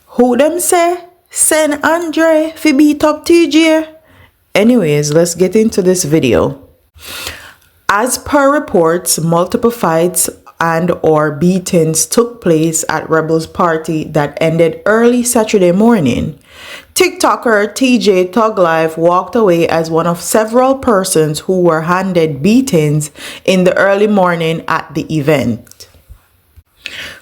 Who them say? Send Andre fi beat up TJ? Anyways, let's get into this video. As per reports, multiple fights and or beatings took place at Rebel's party that ended early Saturday morning. TikToker TJ Thug Life walked away as one of several persons who were handed beatings in the early morning at the event.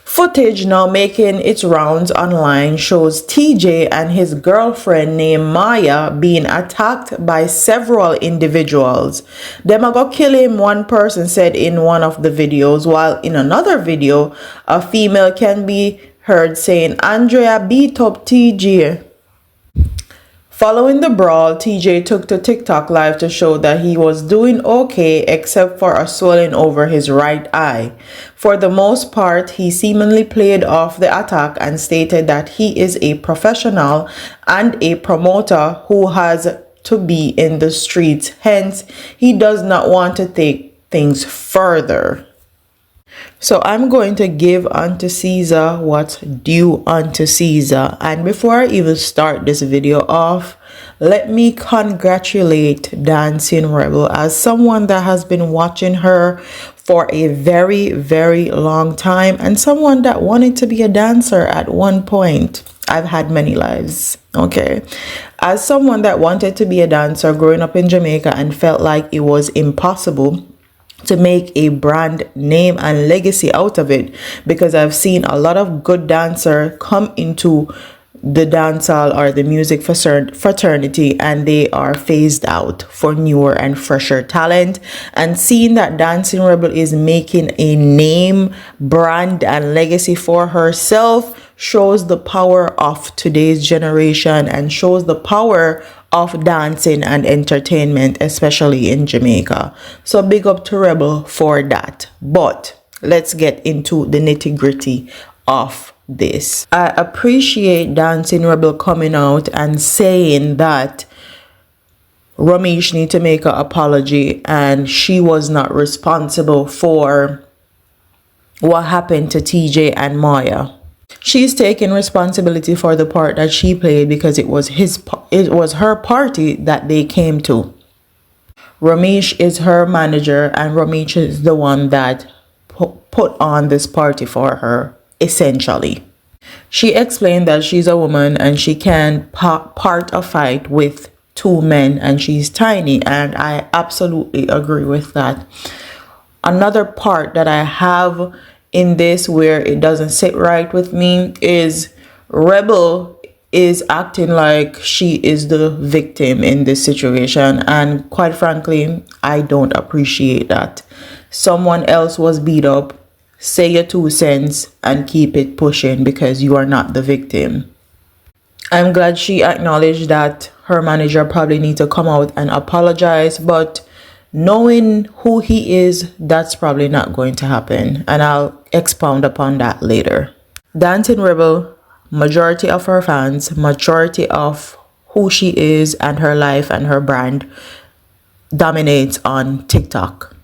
Footage now making its rounds online shows TJ and his girlfriend named Maya being attacked by several individuals. Them a go kill him, one person said in one of the videos, while in another video, a female can be heard saying, "Andrea beat up TJ." Following the brawl, TJ took to TikTok Live to show that he was doing okay except for a swelling over his right eye. For the most part, he seemingly played off the attack and stated that he is a professional and a promoter who has to be in the streets, hence he does not want to take things further. So I'm going to give unto Caesar what's due unto Caesar. And before I even start this video off, let me congratulate Dancing Rebel as someone that has been watching her for a very, very long time and someone that wanted to be a dancer at one point. I've had many lives, okay? As someone that wanted to be a dancer growing up in Jamaica and felt like it was impossible to make a brand name and legacy out of it, because I've seen a lot of good dancer come into the dancehall or the music fraternity and they are phased out for newer and fresher talent. And seeing that Dancing Rebel is making a name, brand and legacy for herself shows the power of today's generation and shows the power of dancing and entertainment, especially in Jamaica. So big up to Rebel for that. But let's get into the nitty-gritty of this. I appreciate Dancing Rebel coming out and saying that Romeich need to make an apology and she was not responsible for what happened to TJ and Maya. She's taking responsibility for the part that she played because it was her party that they came to. Romeich is her manager and Romeich is the one that put on this party for her, essentially. She explained that she's a woman and she can part a fight with two men and she's tiny, and I absolutely agree with that. Another part that I have in this where it doesn't sit right with me is Rebel is acting like she is the victim in this situation, and quite frankly I don't appreciate that. Someone else was beat up, say your 2 cents and keep it pushing because you are not the victim. I'm glad she acknowledged that her manager probably needs to come out and apologize, but knowing who he is, that's probably not going to happen, and I'll expound upon that later. Dancing Rebel, majority of her fans, majority of who she is and her life and her brand dominates on TikTok.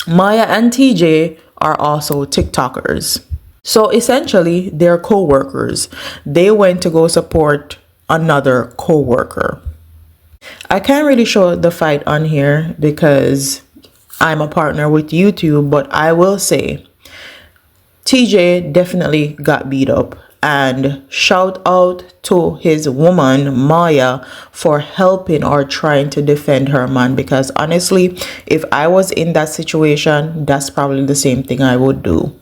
Maya and TJ are also TikTokers. So essentially, they're co-workers. They went to go support another co-worker. I can't really show the fight on here because I'm a partner with YouTube, but I will say TJ definitely got beat up, and shout out to his woman Maya for helping or trying to defend her man, because honestly, if I was in that situation, that's probably the same thing I would do.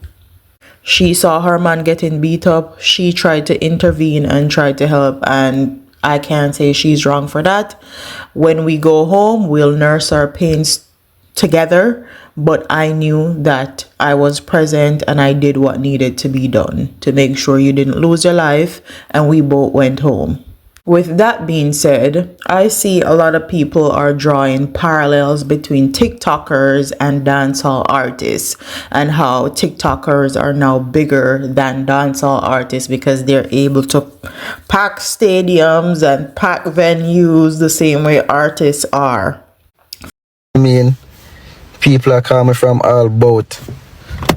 She saw her man getting beat up, she tried to intervene and tried to help, and I can't say she's wrong for that. When we go home, we'll nurse our pains together, but I knew that I was present and I did what needed to be done to make sure you didn't lose your life, and we both went home. With that being said, I see a lot of people are drawing parallels between TikTokers and dancehall artists, and how TikTokers are now bigger than dancehall artists because they're able to pack stadiums and pack venues the same way artists are. I mean, people are coming from all both.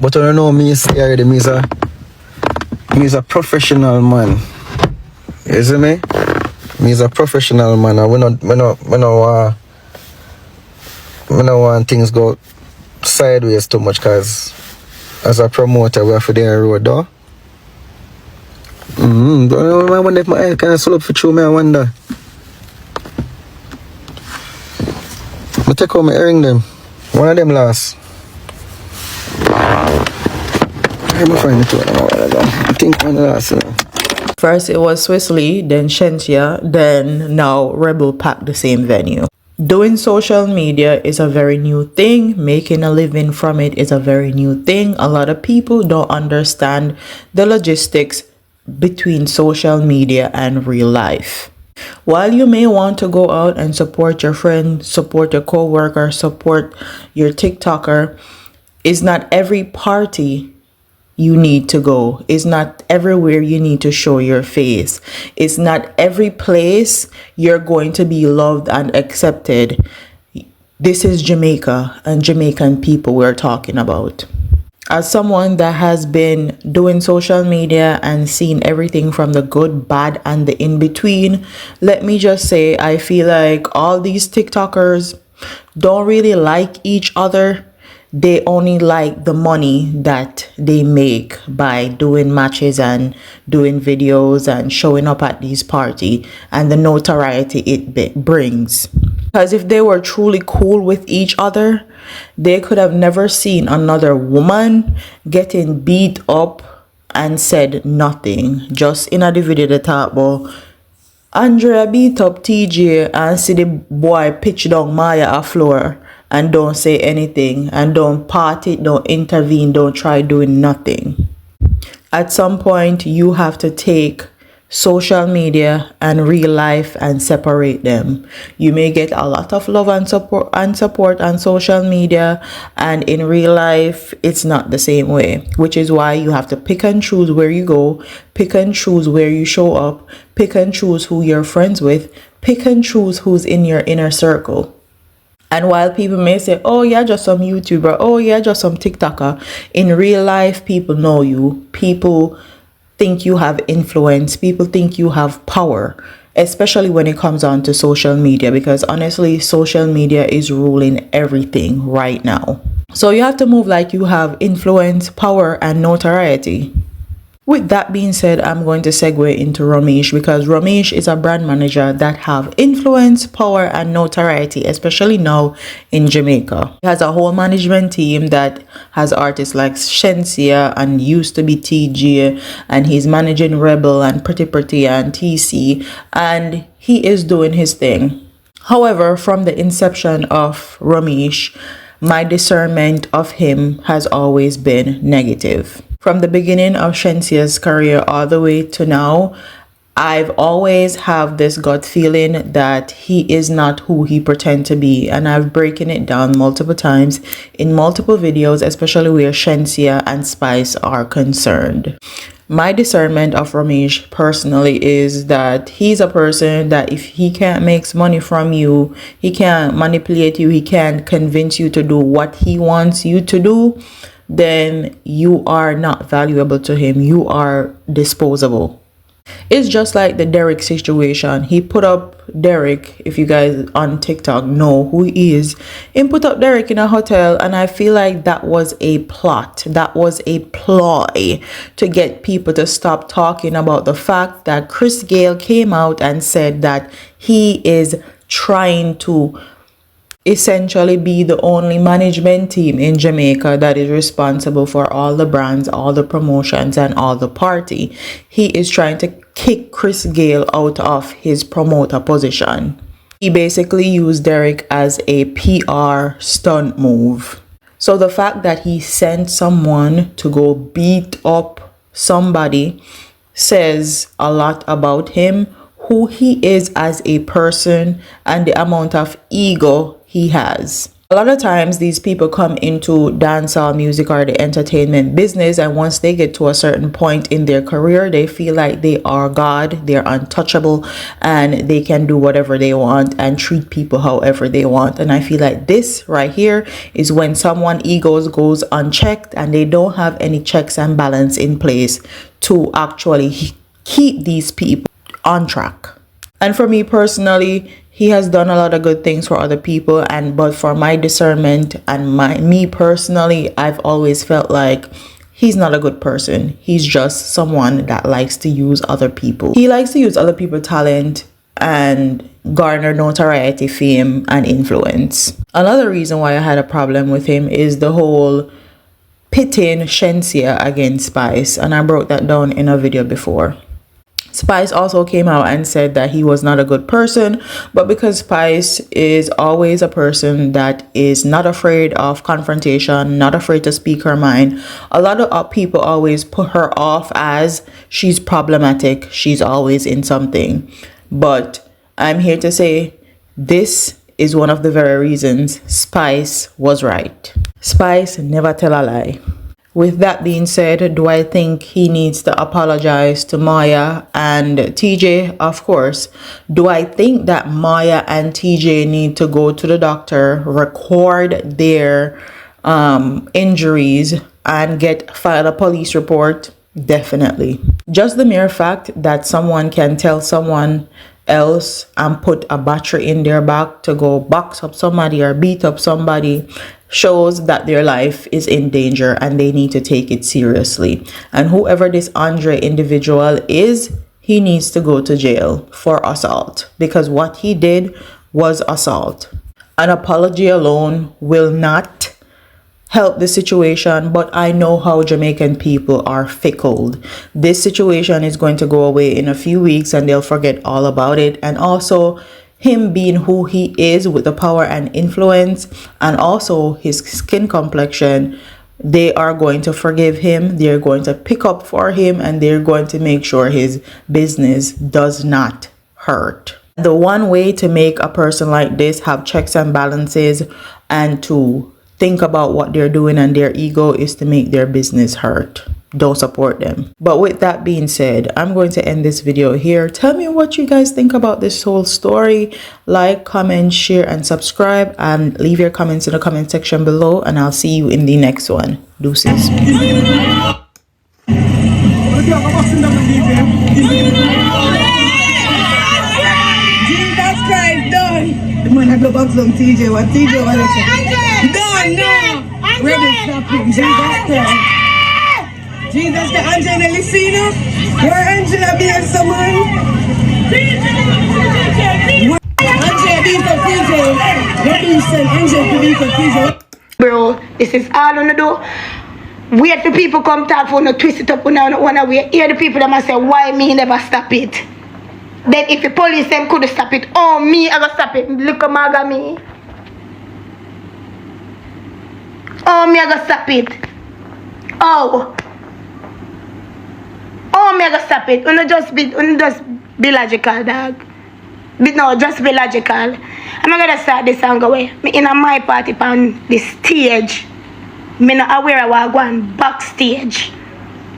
But I don't know me scared. Me's a professional man. You see me? Me's a professional man. And we don't want things go sideways too much, because as a promoter we have to do a road though. I wonder if my eye can swell up for true, I wonder. I take out my earring them. One of them last. I'm gonna find it one. I think one last. First it was Swissley, then Shensia, then now Rebel packed the same venue. Doing social media is a very new thing. Making a living from it is a very new thing. A lot of people don't understand the logistics between social media and real life. While you may want to go out and support your friend, support your co-worker, support your TikToker, it's not every party you need to go. It's not everywhere you need to show your face. It's not every place you're going to be loved and accepted. This is Jamaica and Jamaican people we're talking about. As someone that has been doing social media and seen everything from the good, bad, and the in-between, let me just say I feel like all these TikTokers don't really like each other. They only like the money that they make by doing matches and doing videos and showing up at these parties and the notoriety it brings. Because if they were truly cool with each other, they could have never seen another woman getting beat up and said nothing. Just in a video they talk about Andrea beat up TJ and see the boy pitch down Maya a floor and don't say anything and don't part it, don't intervene, don't try doing nothing. At some point, you have to take social media and real life and separate them. You may get a lot of love and support on social media, and in real life, it's not the same way, which is why you have to pick and choose where you go, pick and choose where you show up, pick and choose who you're friends with, pick and choose who's in your inner circle. And while people may say, oh yeah, just some YouTuber, oh yeah, just some TikToker, in real life, people know you. People think you have influence. People think you have power, especially when it comes on to social media, because honestly, social media is ruling everything right now. So you have to move like you have influence, power, and notoriety. With that being said, I'm going to segue into Romeich, because Romeich is a brand manager that have influence, power, and notoriety, especially now in Jamaica. He has a whole management team that has artists like Shensia and used to be TG, and he's managing Rebel and Pretty Pretty and TC, and he is doing his thing. However, from the inception of Romeich, my discernment of him has always been negative. From the beginning of Shensia's career all the way to now, I've always have this gut feeling that he is not who he pretend to be, and I've broken it down multiple times in multiple videos, especially where Shensia and Spice are concerned. My discernment of Romeich personally is that he's a person that if he can't make money from you, he can't manipulate you, he can't convince you to do what he wants you to do, then you are not valuable to him. You are disposable. It's just like the Derek situation. He put up Derek, if you guys on TikTok know who he is, he put up Derek in a hotel, and I feel like that was a plot. That was a ploy to get people to stop talking about the fact that Chris Gayle came out and said that he is trying to essentially be the only management team in Jamaica that is responsible for all the brands, all the promotions, and all the party. He is trying to kick Chris Gayle out of his promoter position. He basically used Derek as a PR stunt move. So the fact that he sent someone to go beat up somebody says a lot about him, who he is as a person, and the amount of ego he has. A lot of times these people come into dancehall music or the entertainment business, and once they get to a certain point in their career, they feel like they are God, they're untouchable, and they can do whatever they want and treat people however they want. And I feel like this right here is when someone egos goes unchecked and they don't have any checks and balance in place to actually keep these people on track. And for me personally, he has done a lot of good things for other people, but for my discernment and me personally, I've always felt like he's not a good person. He's just someone that likes to use other people. He likes to use other people's talent and garner notoriety, fame, and influence. Another reason why I had a problem with him is the whole pitting Shenseea against Spice, and I broke that down in a video before. Spice also came out and said that he was not a good person, but because Spice is always a person that is not afraid of confrontation, not afraid to speak her mind, a lot of people always put her off as she's problematic, she's always in something. But I'm here to say this is one of the very reasons Spice was right. Spice never tell a lie. With that being said, do I think he needs to apologize to Maya and TJ? Of course. Do I think that Maya and TJ need to go to the doctor, record their injuries, and file a police report? Definitely. Just the mere fact that someone can tell someone else and put a battery in their back to go box up somebody or beat up somebody shows that their life is in danger and they need to take it seriously. And whoever this Andre individual is, he needs to go to jail for assault, because what he did was assault. An apology alone will not help the situation, but I know how Jamaican people are fickle. This situation is going to go away in a few weeks and they'll forget all about it. And also, him being who he is with the power and influence, and also his skin complexion, they are going to forgive him, they're going to pick up for him, and they're going to make sure his business does not hurt. The one way to make a person like this have checks and balances and to think about what they're doing and their ego is to make their business hurt. Don't support them. But with that being said, I'm going to end this video here. Tell me what you guys think about this whole story. Like, comment, share, and subscribe, and leave your comments in the comment section below, and I'll see you in the next one. Deuces. Man, I go back some TJ. What TJ want to say? No. Ready, stop him. Jesus Christ. Jesus Christ. Angela Licino. Where Angela be and someone? Angela be for TJ. What do you say? Angela be for TJ. Bro, this is all on the door. Wait for people come talk for no twist it up when I want to wait. Hear the people that must say, why me never stop it? Then if the police them could stop it, oh me I gotta stop it. Look at maga me. Oh me I gotta stop it. Oh me I gotta stop it. Don't just be logical, dog. No, just be logical. I'm not gonna start this and go away. Me in my party on the stage. Me not aware of what going backstage.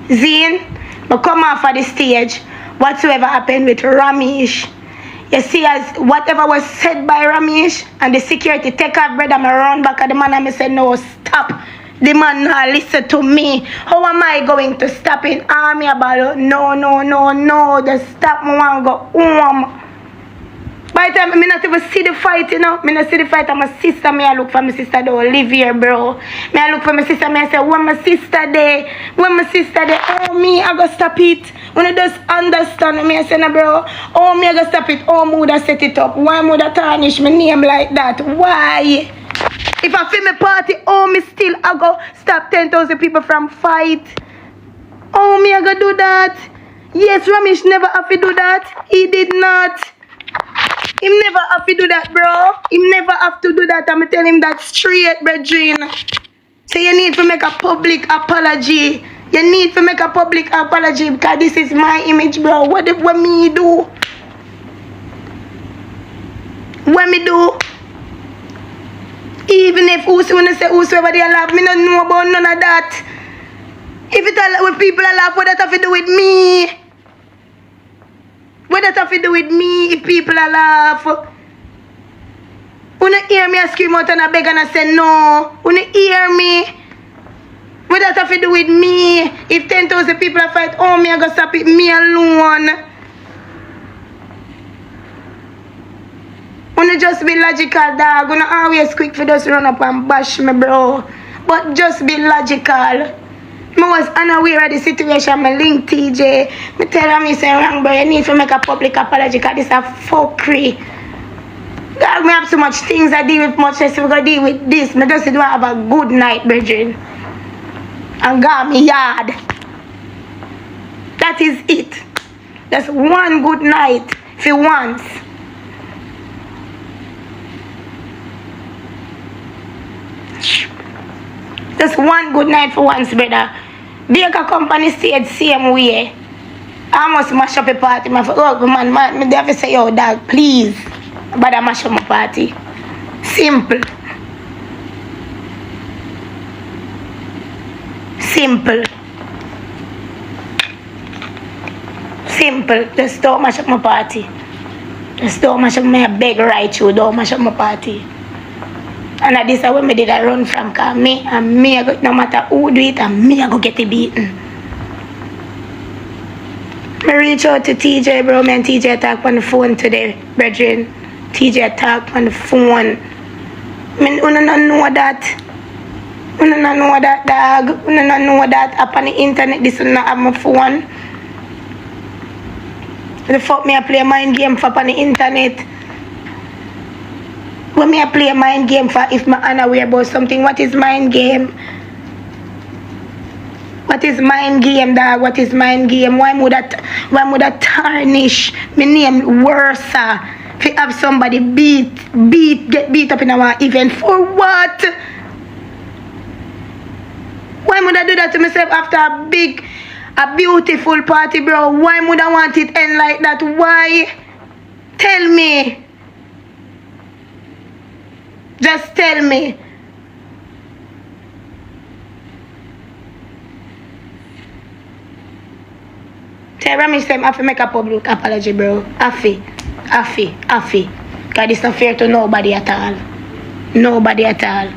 Zine, but come off of the stage. Whatsoever happened with Romeich, you see, as whatever was said by Romeich and the security take off, brother, I run back at the man and I said, no, stop. The man now listen to me. How am I going to stop in army about it? No, just stop me and go home. By the time I not even see the fight, you know. I not see the fight. I'm my sister. I look for my sister. Don't live here, bro. I look for my sister. I say, when my sister there? When my sister there? Oh, me, I go stop it. When I just understand me, I say, no, bro. Oh, me, I go stop it. Oh, me would have set it up. Why would I tarnish my name like that? Why? If I feel my party, oh, me still, I go stop 10,000 people from fight. Oh, me, I go do that. Yes, Romeich never have to do that. He did not. He never have to do that, bro. He never have to do that. I'm telling him that straight, brethren. So you need to make a public apology. You need to make a public apology because this is my image, bro. What me do? What me do? Even if wanna say whosoever they laugh, me don't know about none of that. If it all with people laugh, what that have to do with me? What that have to do with me if people laugh? Wanna hear me scream out and I beg and I say no? Wanna hear me? What that have to do with me? If 10,000 people fight, oh me I go stop it me alone. Wanna just be logical, dog. Wanna always quick for just run up and bash me, bro. But just be logical. I was unaware of the situation. I link TJ. I tell him, I say, wrong, bro. You need to make a public apology because this is a fuckery. God, I have so much things I deal with, much less we're going to deal with this. I just don't have a good night, brethren. And got me yard. That is it. That's one good night for once. Just one good night for once, brother. Baker company stayed same way. I must mash up a party. Man, they have to say, yo, dog, please. But I mash up my party. Simple. Simple. Simple. Just don't mash up my party. Just don't mash up my beg right you. Don't mash up my party. And at this is when I did a run from car. Me, I go, no matter who do it, and me I go get it beaten. I reach out to TJ, bro. Me and TJ talk on the phone today, brethren. TJ talk on the phone. I mean, you don't know that. You don't know that, dog. You don't know that. Up on the internet, this will not have my phone. The fuck me I play a mind game for up on the internet. When me I play a mind game for if I'm unaware about something, what is mind game? What is mind game, dog? What is mind game? Why would that tarnish my name worse? If you have somebody get beat up in our event for what? Why would I do that to myself after a beautiful party, bro? Why would I want it end like that? Why? Tell me. Just tell me. Tell Romeich I have to make a public apology, bro. Affy. Because it's not fair to nobody at all. Nobody at all.